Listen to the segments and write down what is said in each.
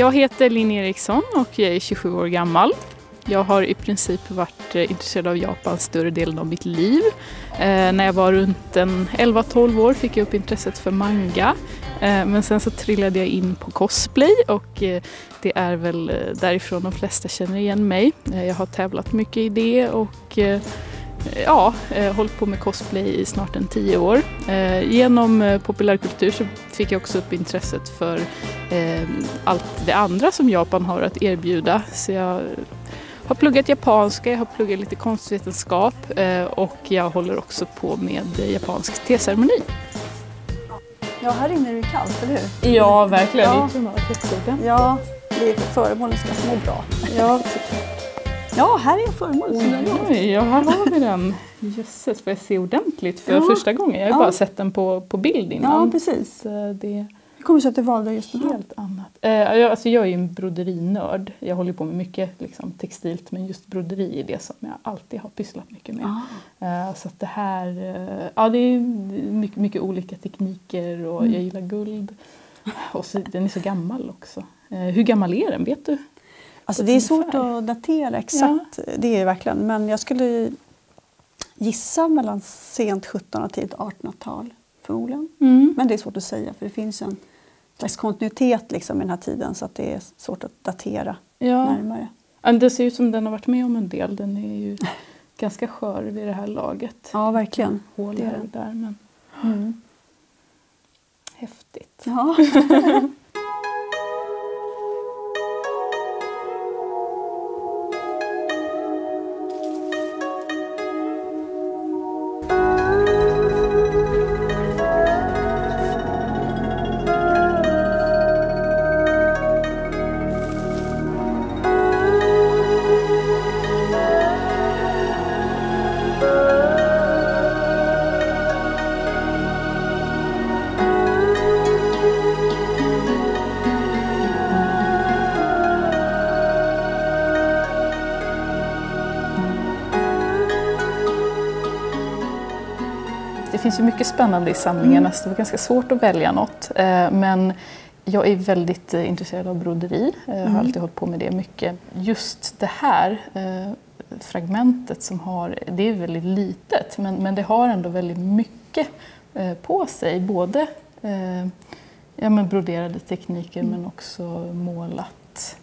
Jag heter Linn Eriksson och jag är 27 år gammal. Jag har i princip varit intresserad av Japan större delen av mitt liv. När jag var runt 11-12 år fick jag upp intresset för manga. Men sen så trillade jag in på cosplay och det är väl därifrån de flesta känner igen mig. Jag har tävlat mycket i det och hållit på med cosplay i snart 10 år. Genom populärkultur så fick jag också upp intresset för allt det andra som Japan har att erbjuda. Så jag har pluggat japanska, jag har pluggat lite konstvetenskap och jag håller också på med japansk teceremoni. Ja, här inne är det kallt, eller hur? Ja, verkligen. Ja, det är föremålen ska må bra. Ja. Ja, här är föremålet. Ja, här har vi den. Jösses, får jag se ordentligt för första gången. Jag har bara sett den på bild innan. Ja, precis. Det kommer så att du valde just den här. Helt annat. Jag är ju en broderinörd. Jag håller på med mycket textilt, men just broderi är det som jag alltid har pysslat mycket med. Så att det här, det är mycket olika tekniker och jag gillar guld. Och så, den är så gammal också. Hur gammal är den, vet du? Alltså det är svårt att datera exakt, det är det verkligen. Men jag skulle gissa mellan sent 1700 och tidigt 1800-tal förmodligen. Men det är svårt att säga för det finns en slags kontinuitet liksom i den här tiden så att det är svårt att datera närmare. Det ser ut som den har varit med om en del. Den är ju ganska skör vid det här laget. Ja, verkligen. Hål här och där, men häftigt. Ja. Det finns ju mycket spännande i samlingarna så det var ganska svårt att välja något. Men jag är väldigt intresserad av broderi. Jag har alltid hållit på med det mycket. Just det här fragmentet som har, det är väldigt litet men det har ändå väldigt mycket på sig. Både broderade tekniker men också målat.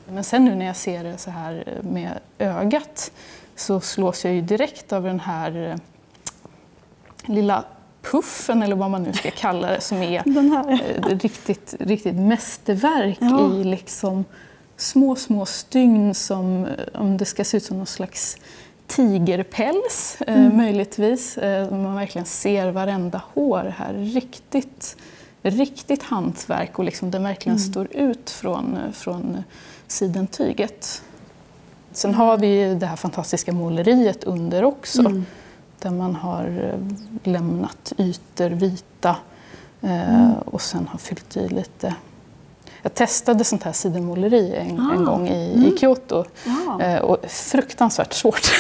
Men sen nu när jag ser det så här med ögat så slås jag ju direkt av den här lilla puffen eller vad man nu ska kalla det som är riktigt mästerverk i liksom små stygn som om det ska se ut som någon slags tigerpäls möjligtvis. Man verkligen ser varenda hår här. Riktigt hantverk och liksom den verkligen står ut från sidentyget. Sen har vi det här fantastiska måleriet under också. Där man har lämnat ytor vita och sen har fyllt i lite. Jag testade sånt här sidenmåleri en gång i Kyoto och fruktansvärt svårt.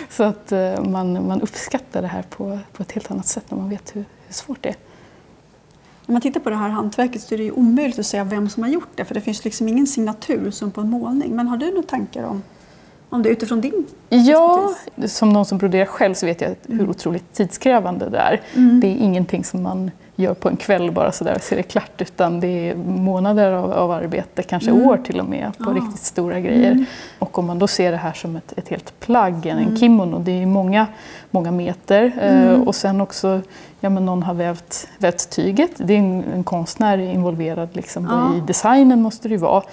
Så att man uppskattar det här på ett helt annat sätt när man vet hur svårt det är. När man tittar på det här hantverket så är det ju omöjligt att säga vem som har gjort det för det finns liksom ingen signatur som på en målning. Men har du några tankar om det utifrån din expertis? Som någon som broderar själv så vet jag hur otroligt tidskrävande det är. Det är ingenting som man gör på en kväll bara så där så är det klart utan det är månader av arbete, kanske år till och med på riktigt stora grejer. Och om man då ser det här som ett helt plagg, en kimono, det är många meter och sen också någon har vävt tyget. Det är en konstnär involverad liksom, i designen måste det ju vara.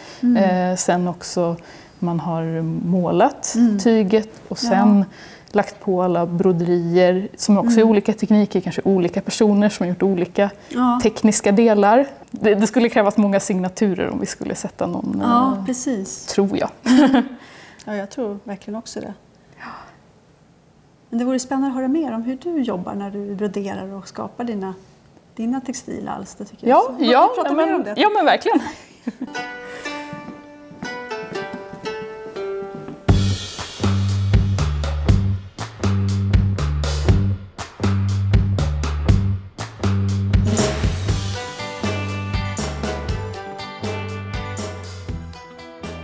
Sen också man har målat tyget och sen lagt på alla broderier som också är olika tekniker, kanske olika personer som har gjort olika tekniska delar. Det skulle krävas många signaturer om vi skulle sätta någon, precis. Tror jag. Ja, jag tror verkligen också det. Men det vore spännande att höra mer om hur du jobbar när du broderar och skapar dina textila alster, tycker jag. Prata mer om det. Ja, men verkligen.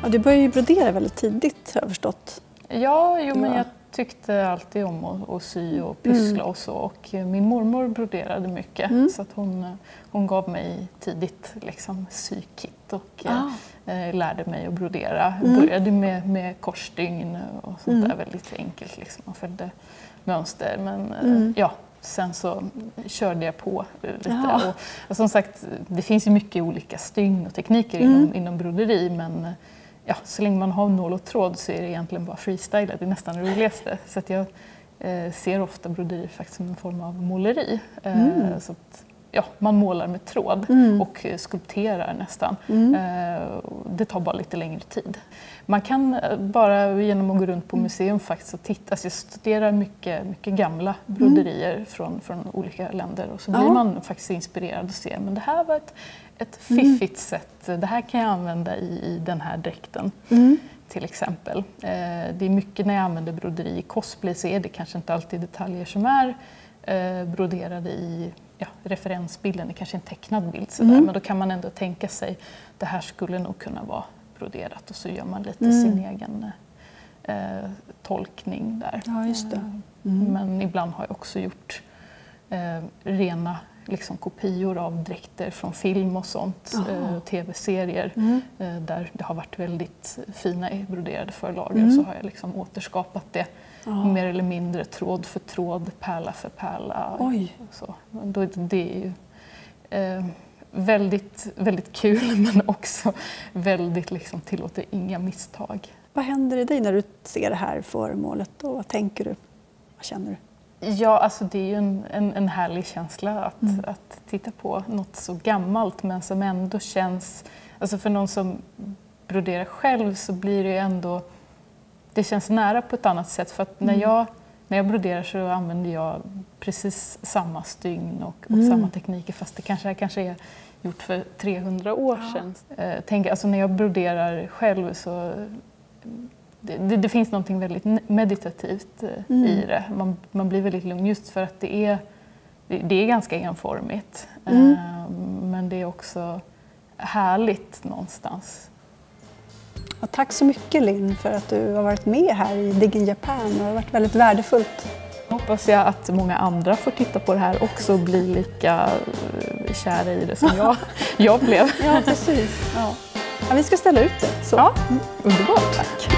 Ja, du började ju brodera väldigt tidigt, har jag förstått. Ja, men jag tyckte alltid om att sy och pyssla och så. Och min mormor broderade mycket så att hon gav mig tidigt liksom sykit och lärde mig att brodera. Jag började med korsstygn och sånt där, väldigt enkelt liksom. Man följde mönster, men sen så körde jag på lite. Och som sagt, det finns ju mycket olika stygn och tekniker inom broderi, men så länge man har nål och tråd så är det egentligen bara freestyle, det är nästan det roligaste. Så att jag ser ofta broderi faktiskt som en form av måleri. Så att, man målar med tråd och skulpterar nästan. Det tar bara lite längre tid. Man kan bara genom att gå runt på museum faktiskt och titta. Alltså jag studerar mycket gamla broderier från olika länder och så blir man faktiskt inspirerad och ser men det här var ett fiffigt sätt. Det här kan jag använda i den här dräkten till exempel. Det är mycket när jag använder broderi i cosplay så är det kanske inte alltid detaljer som är broderade i referensbilden. Det kanske är en tecknad bild sådär, men då kan man ändå tänka sig det här skulle nog kunna vara broderat och så gör man lite sin egen tolkning där. Ja, just det. Men ibland har jag också gjort rena liksom, kopior av dräkter från film och sånt, tv-serier där det har varit väldigt fina broderade förlager så har jag liksom återskapat det mer eller mindre tråd för tråd, pärla för pärla. Oj. Så. Det är ju väldigt, väldigt kul men också väldigt liksom, tillåter inga misstag. Vad händer i dig när du ser det här föremålet och vad tänker du? Vad känner du? Ja, alltså det är ju en härlig känsla att titta på något så gammalt men som ändå känns, alltså för någon som broderar själv så blir det ju ändå, det känns nära på ett annat sätt för att när jag broderar så använder jag precis samma stygn och samma tekniker fast det kanske är gjort för 300 år sedan. Alltså när jag broderar själv så det finns något väldigt meditativt i det. Man blir väldigt lugn just för att det är ganska enformigt. Men det är också härligt någonstans. Ja, tack så mycket Linn för att du har varit med här i Dig in Japan. Det har varit väldigt värdefullt. Hoppas jag att många andra får titta på det här också och bli lika kära i det som jag blev. Ja, precis. Ja. Ja, vi ska ställa ut det. Så. Ja, underbart. Tack.